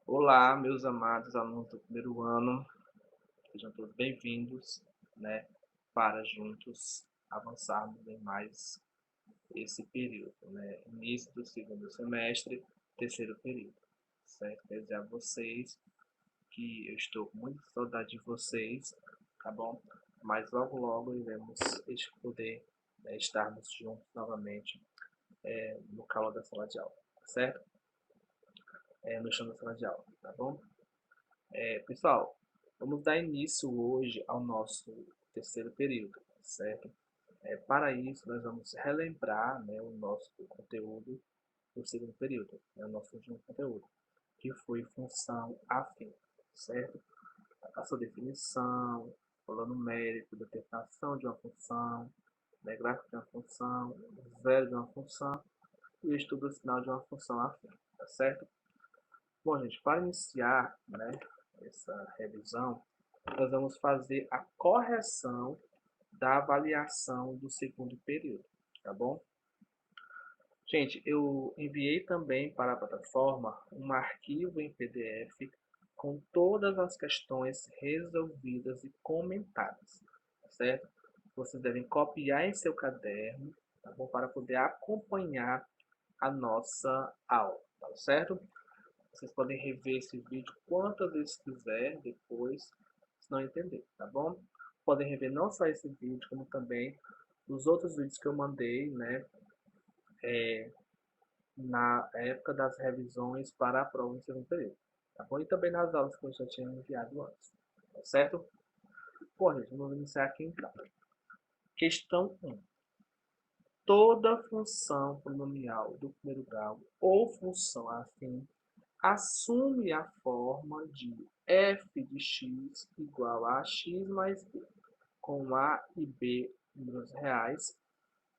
Olá, meus amados alunos do primeiro ano, sejam todos bem-vindos, né, para juntos avançarmos em mais esse período, né, início do segundo semestre, terceiro período, certo? Quero dizer a vocês que eu estou com muita saudade de vocês, tá bom? Mas logo, logo iremos poder, né, estarmos juntos novamente no calor da sala de aula, certo? No chão da sala de aula, tá bom? Pessoal, vamos dar início hoje ao nosso terceiro período, certo? Para isso, nós vamos relembrar, né, o nosso conteúdo do segundo período, né, o nosso último conteúdo, que foi função afim, certo? A sua definição, plano numérico, determinação de uma função, né, gráfico de uma função, zero de uma função e o estudo final de uma função afim, tá certo? Bom, gente, para iniciar, né, essa revisão, nós vamos fazer a correção da avaliação do segundo período, tá bom? Gente, eu enviei também para a plataforma um arquivo em PDF com todas as questões resolvidas e comentadas, tá certo? Vocês devem copiar em seu caderno, tá bom? Para poder acompanhar a nossa aula, tá certo? Vocês podem rever esse vídeo quantas vezes quiser depois, se não entender, tá bom? Podem rever não só esse vídeo, como também os outros vídeos que eu mandei, né, na época das revisões para a prova em segundo período, tá bom? E também nas aulas que eu já tinha enviado antes, tá certo? Bom, gente, vamos iniciar aqui então. Questão 1. Toda função polinomial do primeiro grau ou função afim assume a forma de f de x igual a x mais b, com a e b números reais,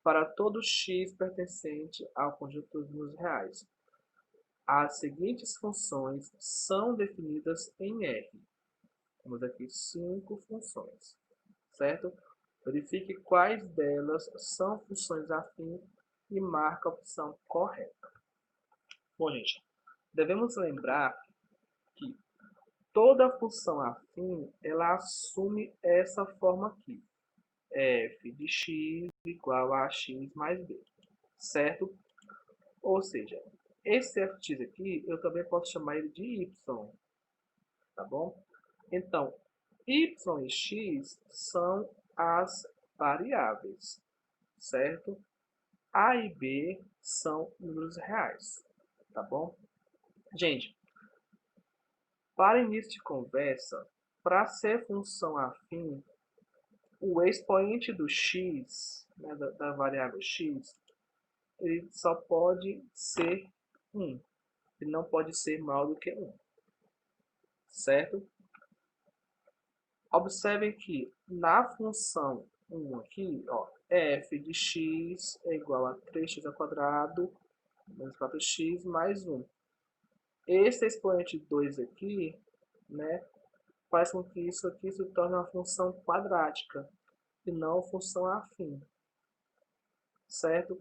para todo x pertencente ao conjunto dos números reais. As seguintes funções são definidas em R. Temos aqui 5 funções, certo? Verifique quais delas são funções afins e marque a opção correta. Bom, gente, devemos lembrar que toda função afim, ela assume essa forma aqui. F de x igual a x mais b, certo? Ou seja, esse f de x aqui, eu também posso chamar ele de y, tá bom? Então, y e x são as variáveis, certo? A e b são números reais, tá bom? Gente, para início de conversa, para ser função afim, o expoente do x, né, da variável x, ele só pode ser 1. Ele não pode ser maior do que 1. Certo? Observem que na função 1 aqui, ó, f de x é igual a 3x ao quadrado menos 4x mais 1. Esse expoente 2 aqui, né, faz com que isso aqui se torne uma função quadrática e não função afim, certo?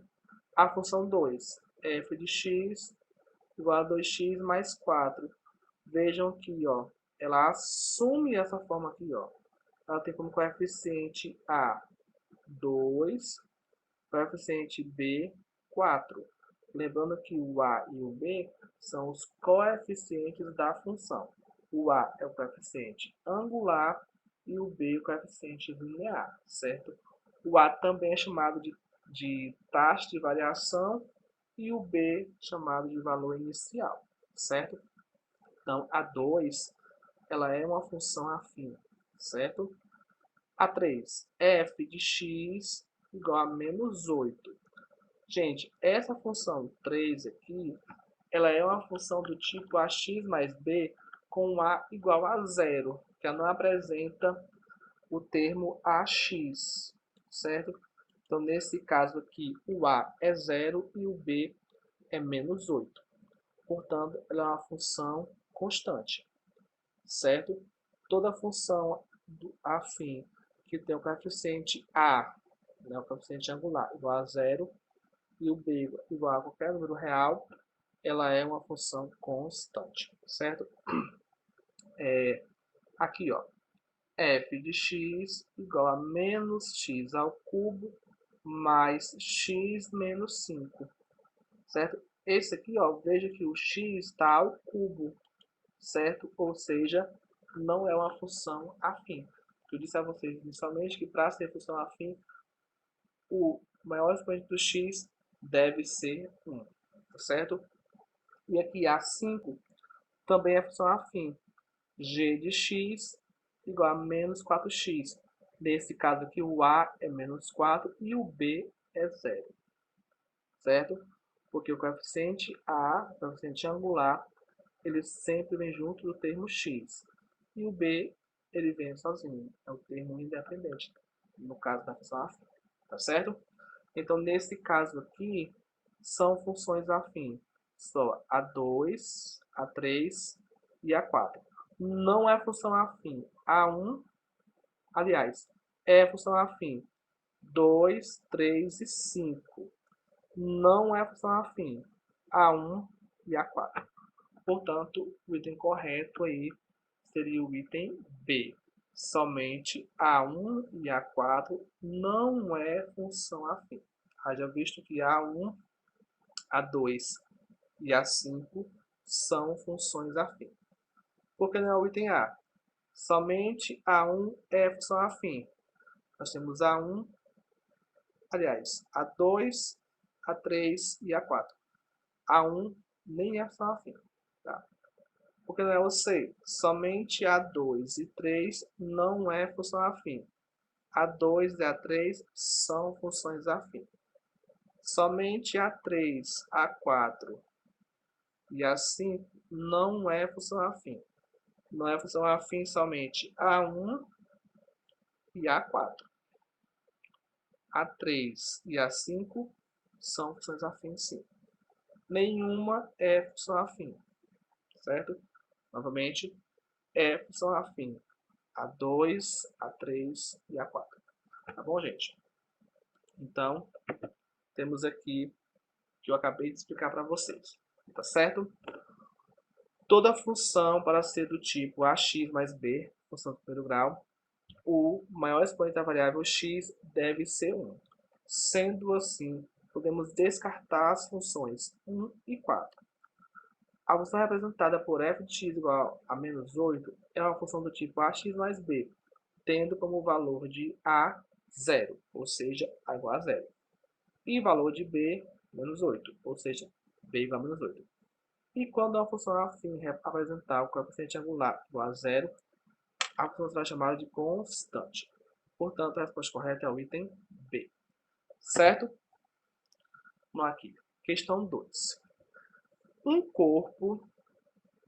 A função 2, f de x igual a 2x mais 4. Vejam que, ó, ela assume essa forma aqui, ó. Ela tem como coeficiente A 2, coeficiente B 4. Lembrando que o A e o B são os coeficientes da função. O A é o coeficiente angular e o B é o coeficiente linear, certo? O A também é chamado de taxa de variação e o B chamado de valor inicial, certo? Então, a 2 ela é uma função afim, certo? A 3, f de x igual a menos 8. Gente, essa função 3 aqui, ela é uma função do tipo ax mais b com a igual a zero, que ela não apresenta o termo ax, certo? Então, nesse caso aqui, o a é zero e o b é menos 8. Portanto, ela é uma função constante, certo? Toda função afim que tem o coeficiente a, né, o coeficiente angular, igual a zero, e o b igual a qualquer número real, ela é uma função constante, certo? Aqui, ó, f de x igual a menos x ao cubo mais x menos 5, certo? Esse aqui, ó, veja que o x está ao cubo, certo? Ou seja, não é uma função afim. Eu disse a vocês inicialmente que para ser função afim, o maior expoente do x deve ser 1, certo? E aqui A5 também é função afim. G de x igual a menos 4x. Nesse caso aqui, o A é menos 4 e o B é 0, certo? Porque o coeficiente A, o coeficiente angular, ele sempre vem junto do termo x. E o B, ele vem sozinho, é o termo independente, no caso da função afim, tá certo? Então, nesse caso aqui, são funções afins. Só A2, A3 e A4. Não é função afim A1, aliás, é função afim 2, 3 e 5. Não é função afim A1 e A4. Portanto, o item correto aí seria o item B. Somente A1 e A4 não é função afim. Haja visto que A1, A2 e A5 são funções afins. Por que não é o item A? Somente A1 é função afim. Nós temos A1, aliás, A2, A3 e A4. A1 nem é função afim. Tá? Porque não é o C. Somente A2 e 3 não é função afim. A2 e A3 são funções afins. Somente A3, A4 e A5 não é função afim. Não é função afim somente A1 e A4. A3 e A5 são funções afins sim. Nenhuma é função afim, certo? Novamente, é função afim A2, A3 e A4. Tá bom, gente? Então, temos aqui que eu acabei de explicar para vocês, tá certo? Toda função para ser do tipo ax mais b, função do primeiro grau, o maior expoente da variável x deve ser 1. Sendo assim, podemos descartar as funções 1 e 4. A função representada por f de x igual a menos 8 é uma função do tipo ax mais b, tendo como valor de a 0, ou seja, a igual a 0. E valor de b, menos 8, ou seja, b igual a menos 8. E quando a função afim apresentar o coeficiente angular igual a 0, a função será chamada de constante. Portanto, a resposta correta é o item B. Certo? Vamos aqui. Questão 2. Um corpo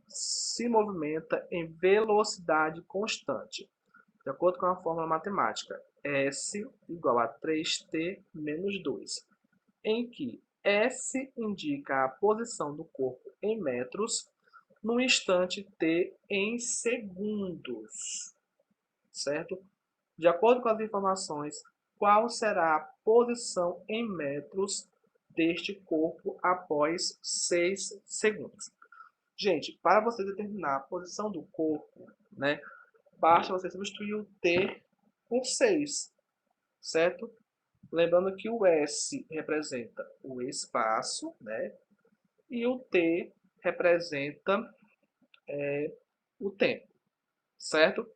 se movimenta em velocidade constante, de acordo com a fórmula matemática, S igual a 3t menos 2, em que S indica a posição do corpo em metros no instante t em segundos, certo? De acordo com as informações, qual será a posição em metros deste corpo após 6 segundos? Gente, para você determinar a posição do corpo, né, basta você substituir o t por 6, certo? Lembrando que o S representa o espaço, né, e o t representa o tempo, certo?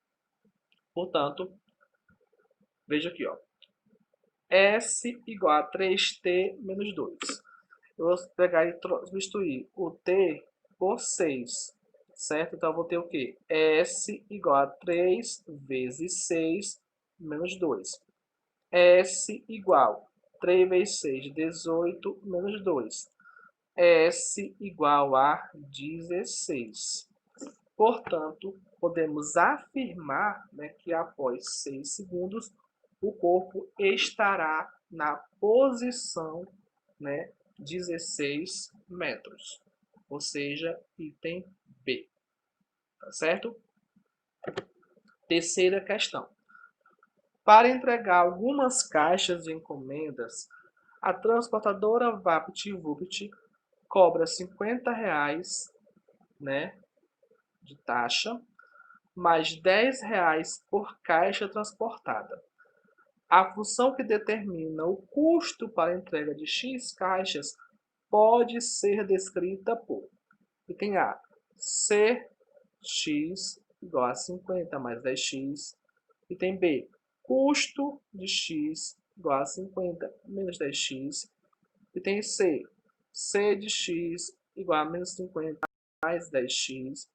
Portanto, veja aqui, ó, S igual a 3t menos 2. Eu vou pegar e substituir o t por 6, certo? Então, eu vou ter o quê? S igual a 3 vezes 6 menos 2. S igual 3 vezes 6, 18 menos 2. S igual a 16. Portanto, podemos afirmar, né, que após 6 segundos o corpo estará na posição, né, 16 metros, ou seja, item B. Tá certo? Terceira questão. Para entregar algumas caixas de encomendas, a transportadora VaptVupt cobra R$ 50, né, de taxa, mais R$ 10 por caixa transportada. A função que determina o custo para a entrega de X caixas pode ser descrita por item A, Cx igual a 50 mais 10x. Item B, custo de x igual a 50 menos 10x. Item C, C de x igual a menos 50 mais 10x.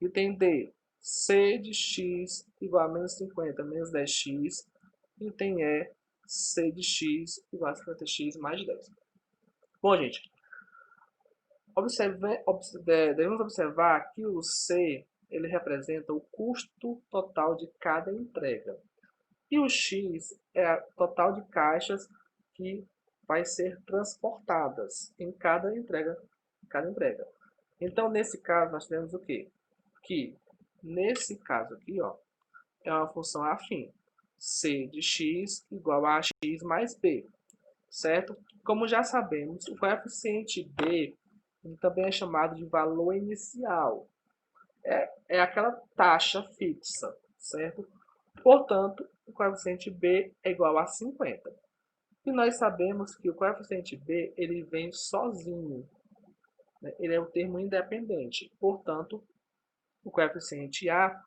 Item D, C de x igual a menos 50 menos 10x. Item E, C de x igual a 50x mais 10. Bom, gente, devemos observar que o C ele representa o custo total de cada entrega. E o X é o total de caixas que vai ser transportadas em cada entrega. Então, nesse caso, nós temos o quê? Que, nesse caso aqui, ó, é uma função afim. C de x igual a x mais b, certo? Como já sabemos, o coeficiente b ele também é chamado de valor inicial. É aquela taxa fixa, certo? Portanto, o coeficiente b é igual a 50. E nós sabemos que o coeficiente b ele vem sozinho, né? Ele é o termo independente. Portanto, o coeficiente a,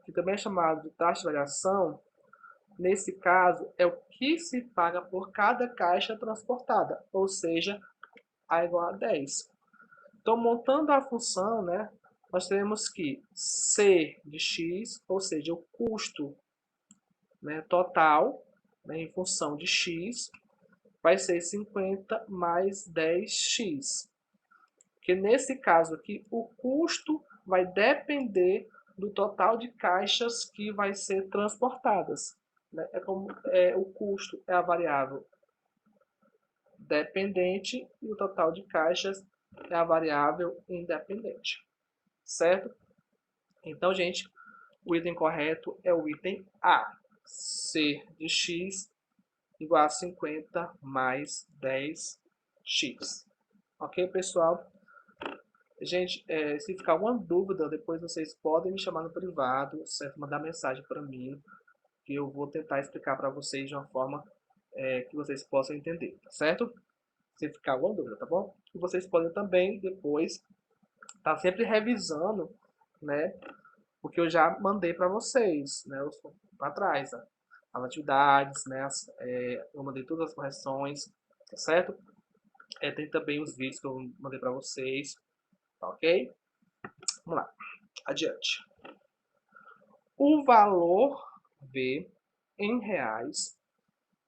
que também é chamado de taxa de variação, nesse caso é o que se paga por cada caixa transportada, ou seja, a igual a 10. Então, montando a função, né, nós teremos que C de x, ou seja, o custo, né, total, né, em função de x, vai ser 50 mais 10x. Porque nesse caso aqui, o custo vai depender do total de caixas que vai ser transportadas. Né? O custo é a variável dependente e o total de caixas é a variável independente. Certo? Então, gente, o item correto é o item A. C de x igual a 50 mais 10x. Ok, pessoal? Gente, se ficar alguma dúvida, depois vocês podem me chamar no privado, certo? Mandar mensagem para mim, que eu vou tentar explicar para vocês de uma forma que vocês possam entender, tá certo? Se ficar alguma dúvida, tá bom? E vocês podem também, depois, estar sempre revisando, né? O que eu já mandei para vocês, né? Para trás, né? As atividades, né? Eu mandei todas as correções, tá certo? Tem também os vídeos que eu mandei para vocês, tá ok? Vamos lá, adiante. O valor V em reais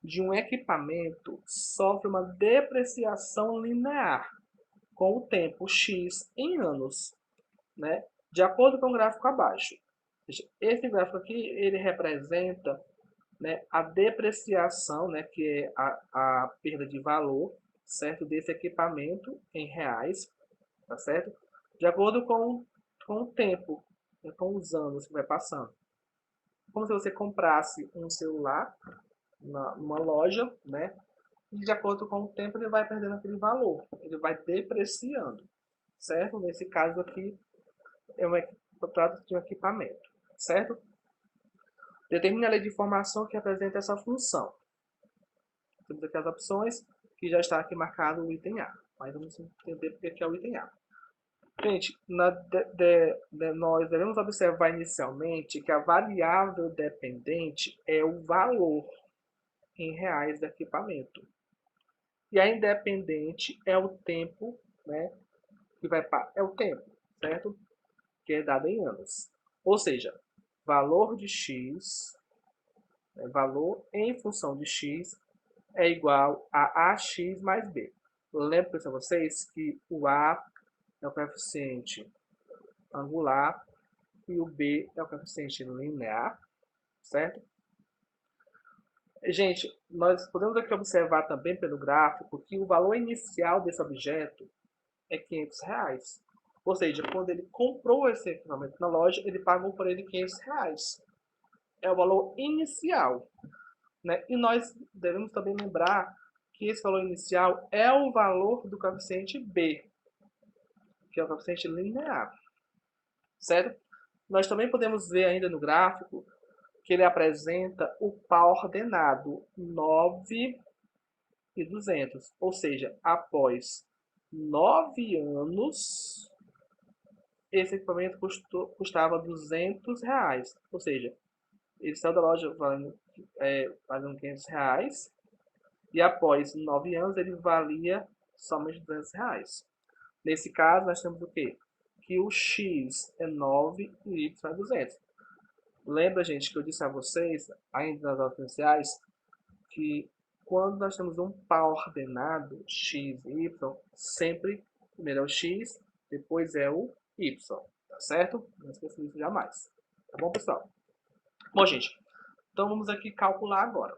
de um equipamento sofre uma depreciação linear com o tempo X em anos, né? De acordo com o gráfico abaixo. Esse gráfico aqui, ele representa, né, a depreciação, né, que é a perda de valor, certo, desse equipamento em reais, tá certo? De acordo com o tempo, né, com os anos que vai passando. Como se você comprasse um celular numa loja, né? E de acordo com o tempo ele vai perdendo aquele valor, ele vai depreciando, certo? Nesse caso aqui, trata de um equipamento, certo? Determine a lei de informação que representa essa função. Temos aqui as opções, que já está aqui marcado o item A. Mas vamos entender porque é o item A. Gente, nós devemos observar inicialmente que a variável dependente é o valor em reais do equipamento. E a independente é o tempo, né? É o tempo, certo? Que é dado em anos. Ou seja, valor de x, valor em função de x, é igual a ax mais b. Lembro para vocês que o a é o coeficiente angular e o b é o coeficiente linear, certo? Gente, nós podemos aqui observar também pelo gráfico que o valor inicial desse objeto é R$ 500. Ou seja, quando ele comprou esse equipamento na loja, ele pagou por ele R$ 500. É o valor inicial. Né? E nós devemos também lembrar que esse valor inicial é o valor do coeficiente B. que é o coeficiente linear, certo? Nós também podemos ver ainda no gráfico que ele apresenta o par ordenado 9.200, ou seja, após 9 anos, esse equipamento custava R$ 200, ou seja, ele saiu da loja valendo R$ 500, e após 9 anos ele valia somente R$ 200. Nesse caso, nós temos o quê? Que o X é 9 e o Y é 200. Lembra, gente, que eu disse a vocês, ainda nas aulas iniciais, que quando nós temos um par ordenado, x e y, sempre primeiro é o x, depois é o y, tá certo? Não esqueça disso jamais. Tá bom, pessoal? Bom, gente, então vamos aqui calcular agora.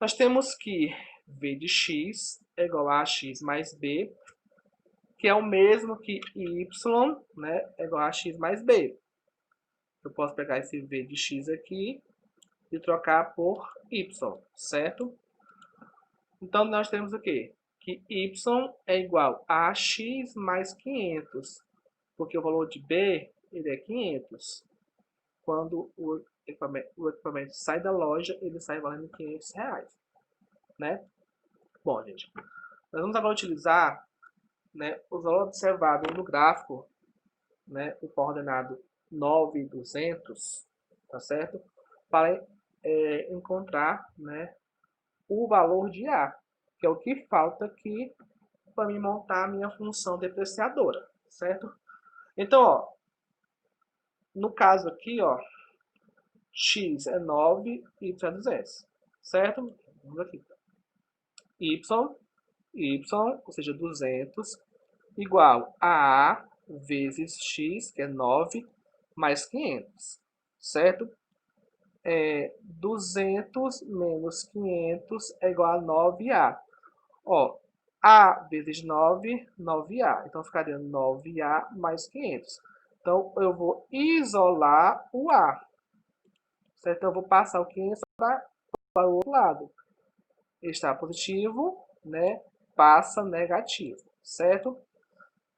Nós temos que v de x é igual a x mais b, que é o mesmo que y, né, é igual a x mais b. Eu posso pegar esse v de x aqui e trocar por y, certo? Então, nós temos o quê? Que y é igual a x mais 500, porque o valor de b ele é 500. Quando o equipamento sai da loja, ele sai valendo R$ 500, né? Bom, gente, nós vamos agora utilizar, né, os valores observados no gráfico, né, o coordenado 9.200, tá certo? Para encontrar, né, o valor de A, que é o que falta aqui para mim montar a minha função depreciadora, certo? Então, ó, no caso aqui, ó, x é 9 e y é 200, certo? Vamos aqui. Y, ou seja, 200, igual a A vezes x, que é 9, mais 500, certo? 200 menos 500 é igual a 9A. Ó, A vezes 9, 9A. Então, ficaria 9A mais 500. Então, eu vou isolar o A. Certo? Então, eu vou passar o 500 para o outro lado. Está positivo, né? Passa negativo. Certo?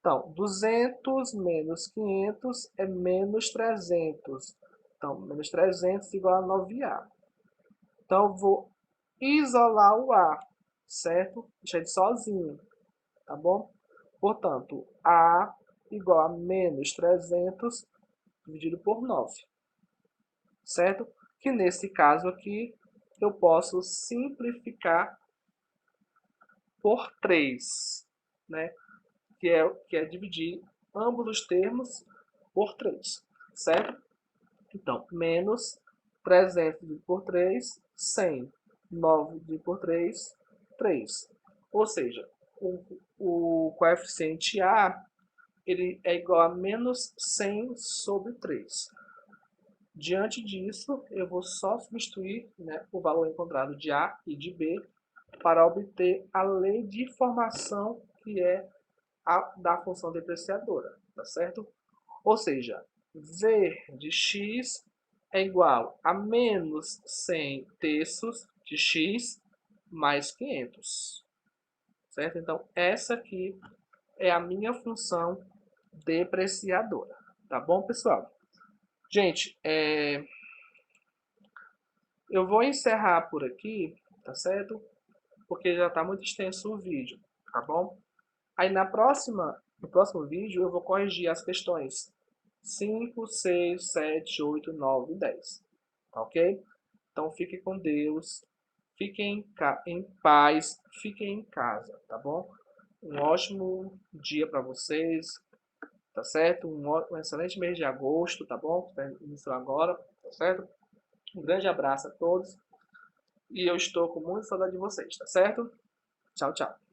Então, 200 menos 500 é menos 300. Então, menos 300 igual a 9A. Então, eu vou isolar o A, certo? Deixar ele sozinho, tá bom? Portanto, A igual a menos 300 dividido por 9, certo? Que nesse caso aqui, eu posso simplificar por 3, né? Que é dividir ambos os termos por 3, certo? Então, menos 300 dividido por 3, 100. 9 dividido por 3, 3. Ou seja, o coeficiente A ele é igual a menos 100 sobre 3. Diante disso, eu vou só substituir, né, o valor encontrado de A e de B para obter a lei de formação que é a da função depreciadora, tá certo? Ou seja, V de x é igual a menos 100 terços de x mais 500, certo? Então, essa aqui é a minha função depreciadora, tá bom, pessoal? Gente, eu vou encerrar por aqui, tá certo? Porque já está muito extenso o vídeo, tá bom? Aí no próximo vídeo eu vou corrigir as questões 5, 6, 7, 8, 9 e 10. Tá ok? Então fiquem com Deus, fiquem em paz, fiquem em casa, tá bom? Um ótimo dia para vocês, tá certo? Um excelente mês de agosto, tá bom? Está iniciando agora, tá certo? Um grande abraço a todos e eu estou com muita saudade de vocês, tá certo? Tchau, tchau.